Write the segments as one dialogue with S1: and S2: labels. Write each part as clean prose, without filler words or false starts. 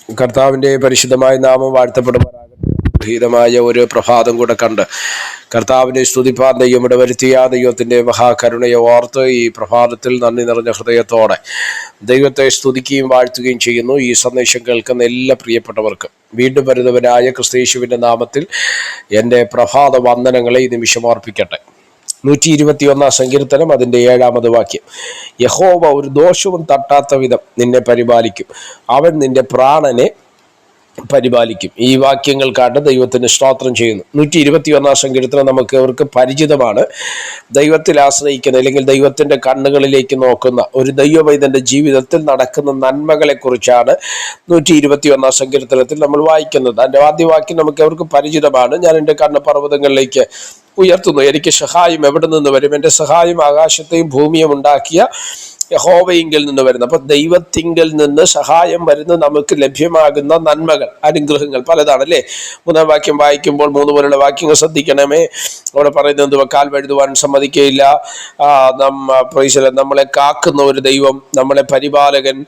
S1: കർത്താവിൻ്റെ പരിശുദ്ധമായ നാമം വാഴ്ത്തപ്പെടുമാറാകട്ടെ. ധീരമായ ഒരു പ്രഭാതം കൂടെ കണ്ട് കർത്താവിനെ സ്തുതിപ്പാൻ ദൈവം ഇടവരുത്തിയ ദൈവത്തിൻ്റെ മഹാകരുണയെ ഓർത്ത് ഈ പ്രഭാതത്തിൽ നന്ദി നിറഞ്ഞ ഹൃദയത്തോടെ ദൈവത്തെ സ്തുതിക്കുകയും വാഴ്ത്തുകയും ചെയ്യുന്നു. ഈ സന്ദേശം കേൾക്കുന്ന എല്ലാ പ്രിയപ്പെട്ടവർക്കും വീണ്ടും വരുന്നവനായ ക്രിസ്തയേശുവിൻ്റെ നാമത്തിൽ എൻ്റെ പ്രഭാത വന്ദനങ്ങളെ ഈ നിമിഷം ഓർപ്പിക്കട്ടെ. 121 സങ്കീർത്തനം അതിൻ്റെ 7-ാമത് വാക്യം. യഹോവ ഒരു ദോഷവും തട്ടാത്ത വിധം നിന്നെ പരിപാലിക്കും, അവൻ നിന്റെ പ്രാണനെ പരിപാലിക്കും. ഈ വാക്യങ്ങൾക്കായിട്ട് ദൈവത്തിന് സ്തോത്രം ചെയ്യുന്നു. 121 സങ്കീർത്തനം നമുക്ക് അവർക്ക് പരിചിതമാണ്. ദൈവത്തിൽ ആശ്രയിക്കുന്ന അല്ലെങ്കിൽ ദൈവത്തിൻ്റെ കണ്ണുകളിലേക്ക് നോക്കുന്ന ഒരു ദൈവവൈദ്യൻ്റെ ജീവിതത്തിൽ നടക്കുന്ന നന്മകളെ കുറിച്ചാണ് 121 സങ്കീർത്തനത്തിൽ നമ്മൾ വായിക്കുന്നത്. അതിൻ്റെ ആദ്യ വാക്യം നമുക്ക് അവർക്ക് പരിചിതമാണ്. ഞാൻ എൻ്റെ കണ്ണ് പർവ്വതങ്ങളിലേക്ക് ഉയർത്തുന്നു, എനിക്ക് സഹായം എവിടെ നിന്ന് വരും? എൻ്റെ സഹായം ആകാശത്തെയും ഭൂമിയും ഉണ്ടാക്കിയ യഹോവയിങ്കിൽ നിന്ന് വരുന്നു. അപ്പൊ ദൈവത്തിങ്കിൽ നിന്ന് സഹായം വരുന്ന നമുക്ക് ലഭ്യമാകുന്ന നന്മകൾ, അനുഗ്രഹങ്ങൾ പലതാണ് അല്ലേ. 3-ാം വാക്യം വായിക്കുമ്പോൾ 3 പോലുള്ള വാക്യങ്ങൾ ശ്രദ്ധിക്കണമേ. അവിടെ പറയുന്നത് കാൽ വഴുതുവാൻ സമ്മതിക്കയില്ല, നമ്മളെ കാക്കുന്ന ഒരു ദൈവം, നമ്മളെ പരിപാലകൻ,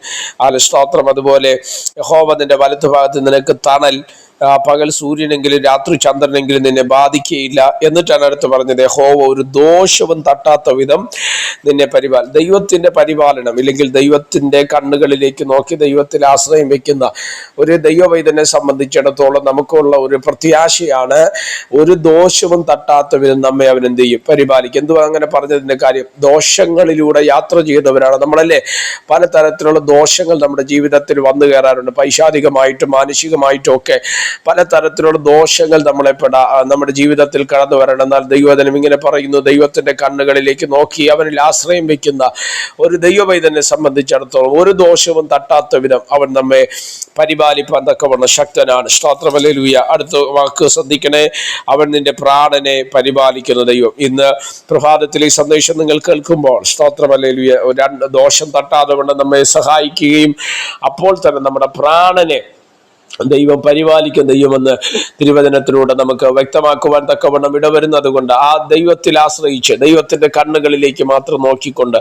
S1: സ്തോത്രം. അതുപോലെ യഹോവ നിന്റെ വലത്തുഭാഗത്ത് നിനക്ക് തണൽ, പകൽ സൂര്യനെങ്കിലും രാത്രി ചന്ദ്രനെങ്കിലും നിന്നെ ബാധിക്കുകയില്ല. എന്നിട്ടാണ് അടുത്ത് പറഞ്ഞത് യഹോവ ഒരു ദോഷവും തട്ടാത്ത വിധം നിന്നെ ദൈവത്തിന്റെ പരിപാലനം ഇല്ലെങ്കിൽ ദൈവത്തിന്റെ കണ്ണുകളിലേക്ക് നോക്കി ദൈവത്തിൽ ആശ്രയം വെക്കുന്ന ഒരു ദൈവവൈദ്യനെ സംബന്ധിച്ചിടത്തോളം നമുക്കുള്ള ഒരു പ്രത്യാശയാണ്, ഒരു ദോഷവും തട്ടാത്ത വിധം നമ്മെ അവൻ എന്ത് ചെയ്യും? പരിപാലിക്കും. എന്തുവാ അങ്ങനെ പറഞ്ഞതിന്റെ കാര്യം? ദോഷങ്ങളിലൂടെ യാത്ര ചെയ്തവരാണ് നമ്മളല്ലേ. പലതരത്തിലുള്ള ദോഷങ്ങൾ നമ്മുടെ ജീവിതത്തിൽ വന്നു കയറാറുണ്ട്. പൈശാചികമായിട്ടും മാനസികമായിട്ടും ഒക്കെ പലതരത്തിലുള്ള ദോഷങ്ങൾ നമ്മുടെ ജീവിതത്തിൽ കടന്നു വരണം. എന്നാൽ ദൈവവചനം ഇങ്ങനെ പറയുന്നു, ദൈവത്തിന്റെ കണ്ണുകളിലേക്ക് നോക്കി അവനിൽ ആശ്രയം വെക്കുന്ന ഒരു ദൈവവൈദ്യനെ സംബന്ധിച്ചിടത്തോളം ഒരു ദോഷവും തട്ടാത്ത വിധം അവൻ നമ്മെ പരിപാലിപ്പാൻ തക്കവണ്ണം ശക്തനാണ്. സ്തോത്രം, ഹല്ലേലൂയ. അടുത്ത വാക്ക് ശ്രദ്ധിക്കണേ, അവൻ നിന്റെ പ്രാണനെ പരിപാലിക്കുന്ന ദൈവം. ഇന്ന് പ്രഭാതത്തിൽ ഈ സന്ദേശം നിങ്ങൾ കേൾക്കുമ്പോൾ സ്തോത്രം, ഹല്ലേലൂയ, ദോഷം തട്ടാതെ കൊണ്ട് നമ്മെ സഹായിക്കുകയും അപ്പോൾ തന്നെ നമ്മുടെ പ്രാണനെ ദൈവം പരിപാലിക്കുന്ന ദൈവമെന്ന് തിരുവചനത്തിലൂടെ നമുക്ക് വ്യക്തമാക്കുവാൻ തക്കവണ്ണം ഇടവരുന്നത് കൊണ്ട് ആ ദൈവത്തിൽ ആശ്രയിച്ച് ദൈവത്തിന്റെ കണ്ണുകളിലേക്ക് മാത്രം നോക്കിക്കൊണ്ട്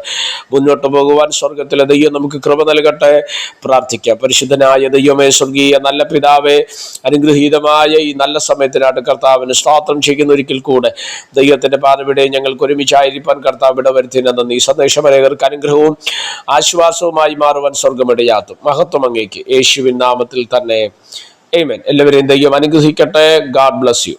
S1: മുന്നോട്ട് പോകുവാൻ സ്വർഗത്തിലെ ദൈവം നമുക്ക് കൃപ നൽകട്ടെ. പ്രാർത്ഥിക്കാം. പരിശുദ്ധനായ ദൈവമേ, സ്വർഗീയ നല്ല പിതാവേ, അനുഗ്രഹീതമായ ഈ നല്ല സമയത്തിനായിട്ട് കർത്താവിന് സ്തോത്രം ചെയ്യുന്ന ഒരിക്കൽ കൂടെ ദൈവത്തിന്റെ പാതവിടെ ഞങ്ങൾക്ക് ഒരുമിച്ചായിരിക്കാൻ കർത്താവ് ഇടവരുത്തിനെന്ന് ഈ സന്ദേശമനേകർക്ക് അനുഗ്രഹവും ആശ്വാസവുമായി മാറുവാൻ സ്വർഗമിടയാത്തും. മഹത്വം അങ്ങേക്ക് യേശുവിൻ നാമത്തിൽ തന്നെ. ആമേൻ. എല്ലാവരെയും ദൈവം അനുഗ്രഹിക്കട്ടെ. God bless you.